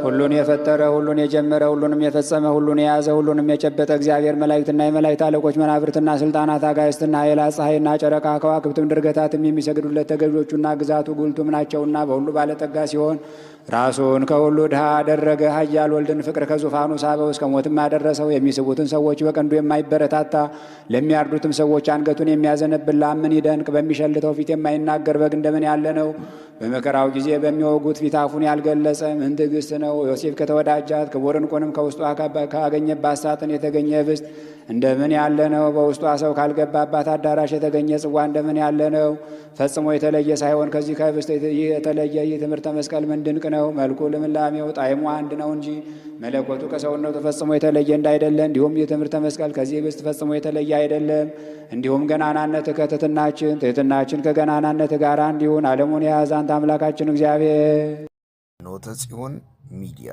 ሁሉን የፈጠረ ሁሉን የጀመረ ሁሉንም የፈጸመ ሁሉን የያዘ ሁሉንም የጨበጠ እግዚአብሔር መላእክትና የመላእክት አለቆች መናብርትና ስልጣናት አጋዕዝትና ኃይላት ፀሐይና ጨረቃ ከዋክብትም ድርገታትም የሚሰግዱለት ተገዦቹና ግዛቱ ጉልቱም ናቸውና በሁሉ ባለጠጋ ሲሆን ራሱን ከሁሉ ድሃ አደረገ። ኃያል ወልድን ፍቅር ከዙፋኑ ሳበው እስከ ሞትም አደረሰው። የሚስቡትን ሰዎች በቀንዱ የማይበረታታ ለሚያርዱትም ሰዎች አንገቱን የሚያዘነብል ለምን ይደንቅ በሚሸልተው ፊት የማይናገር በግ እንደምን ያለ ነው። በመከራው ጊዜ በሚወጉት ፊት አፉን ያልገለጸ ምን ትዕግስት ነው። ዮሴፍ ከተወዳጃት ክቡር ዕንቁንም ከውስጧ ካገኘባት ሳጥን የተገኘ ህብስት እንደምን ያለ ነው። በውስጧ ሰው ካልገባባት አዳራሽ የተገኘ ጽዋ እንደምን ያለ ነው። ፈጽሞ የተለየ ሳይሆን ከዚህ ከህብስት የተለየ ይህ ትምህርተ መስቀል ምን ድንቅ ነው። መልኩ ልምላሜው ጣዕሙ አንድ ነው እንጂ መለኮቱ ከሰውነቱ ፈጽሞ የተለየ እንዳይደለ፣ እንዲሁም ይህ ትምህርተ መስቀል ከዚህ ህብስት ፈጽሞ የተለየ አይደለም። እንዲሁም ገናናነት ከትሕትናችን ትሕትናችን ከገናናነት ጋር እንዲሁን ዓለሙን የያዘ አንተ አምላካችን እግዚአብሔር። ፍኖተ ጽዮን ሚዲያ